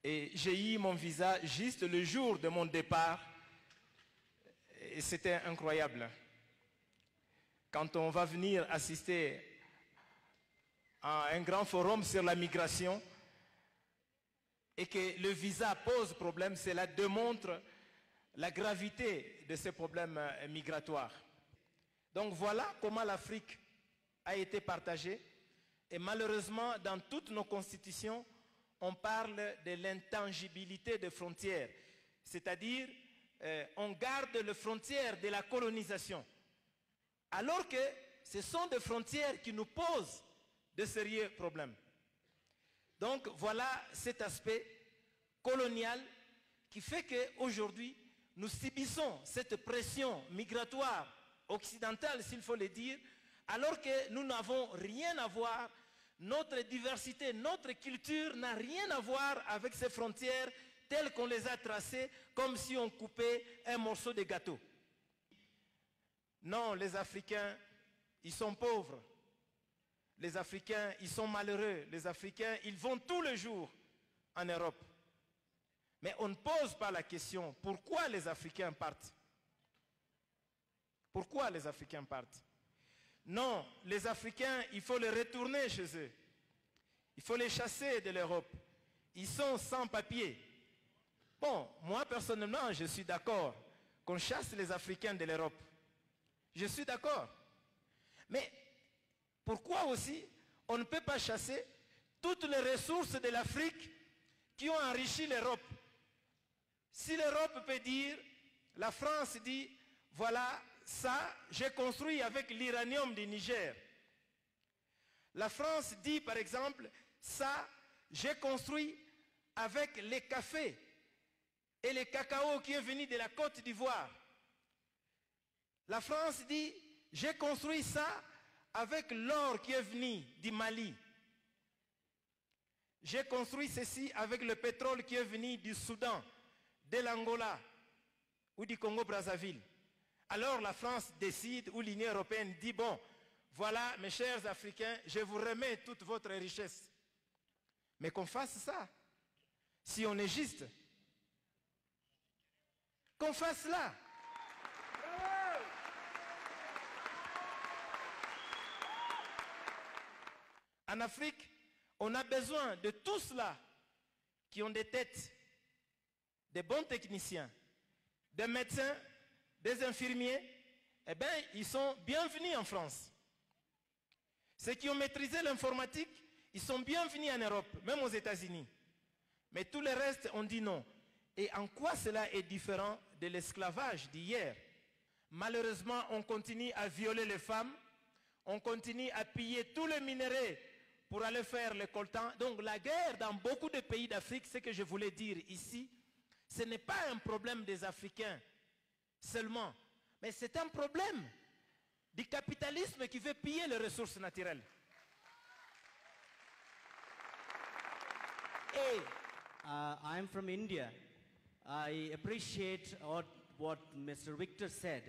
Et j'ai eu mon visa juste le jour de mon départ. Et c'était incroyable. Quand on va venir assister à un grand forum sur la migration et que le visa pose problème, cela démontre la gravité de ces problèmes migratoires. Donc voilà comment l'Afrique a été partagée. Et malheureusement, dans toutes nos constitutions, on parle de l'intangibilité des frontières. C'est-à-dire, on garde les frontières de la colonisation. Alors que ce sont des frontières qui nous posent de sérieux problèmes. Donc voilà cet aspect colonial qui fait qu'aujourd'hui, nous subissons cette pression migratoire occidentale, s'il faut le dire, alors que nous n'avons rien à voir, notre diversité, notre culture n'a rien à voir avec ces frontières telles qu'on les a tracées, comme si on coupait un morceau de gâteau. Non, les Africains, ils sont pauvres. Les Africains, ils sont malheureux. Les Africains, ils vont tous les jours en Europe. Mais on ne pose pas la question, pourquoi les Africains partent? Pourquoi les Africains partent? Non, les Africains, il faut les retourner chez eux. Il faut les chasser de l'Europe. Ils sont sans papier. Bon, moi personnellement, je suis d'accord qu'on chasse les Africains de l'Europe. Je suis d'accord. Mais pourquoi aussi on ne peut pas chasser toutes les ressources de l'Afrique qui ont enrichi l'Europe? Si l'Europe peut dire, la France dit, voilà, ça, j'ai construit avec l'uranium du Niger. La France dit, par exemple, ça, j'ai construit avec les cafés et les cacao qui est venu de la Côte d'Ivoire. La France dit, j'ai construit ça avec l'or qui est venu du Mali. J'ai construit ceci avec le pétrole qui est venu du Soudan, de l'Angola ou du Congo-Brazzaville. Alors la France décide, ou l'Union européenne dit, bon, voilà mes chers Africains, je vous remets toute votre richesse. Mais qu'on fasse ça, si on est juste, qu'on fasse cela. En Afrique, on a besoin de tous ceux qui ont des têtes, des bons techniciens, des médecins, des infirmiers. Eh bien, ils sont bienvenus en France. Ceux qui ont maîtrisé l'informatique, ils sont bienvenus en Europe, même aux États-Unis. Mais tout le reste, on dit non. Et en quoi cela est différent de l'esclavage d'hier? Malheureusement, on continue à violer les femmes, on continue à piller tous les minéraux pour aller faire le coltan. Donc la guerre dans beaucoup de pays d'Afrique, ce que je voulais dire ici, ce n'est pas un problème des Africains seulement, mais c'est un problème du capitalisme qui veut piller les ressources naturelles. Et I'm from India. I appreciate what Mr. Victor said.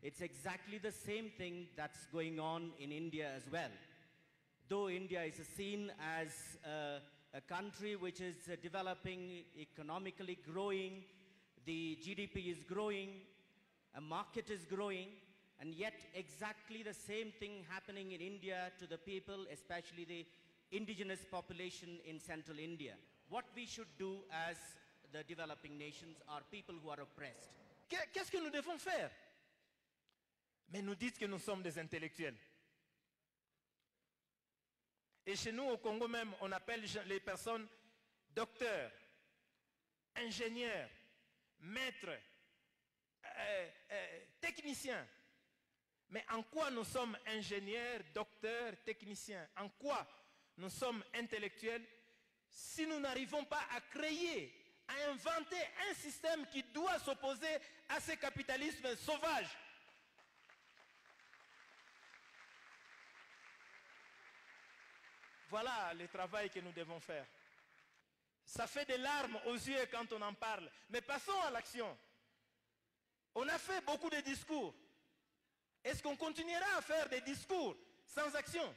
It's exactly the same thing that's going on in India as well. Though India is seen as a country which is developing, economically growing, the GDP is growing, a market is growing, and yet exactly the same thing happening in India to the people, especially the indigenous population in central India. What we should do as the developing nations are people who are oppressed. Qu'est-ce que nous devons faire? Mais nous dites que nous sommes des intellectuels. Et chez nous, au Congo même, on appelle les personnes docteurs, ingénieurs, maîtres, techniciens. Mais en quoi nous sommes ingénieurs, docteurs, techniciens? En quoi nous sommes intellectuels si nous n'arrivons pas à créer, à inventer un système qui doit s'opposer à ce capitalisme sauvage? Voilà le travail que nous devons faire. Ça fait des larmes aux yeux quand on en parle. Mais passons à l'action. On a fait beaucoup de discours. Est-ce qu'on continuera à faire des discours sans action?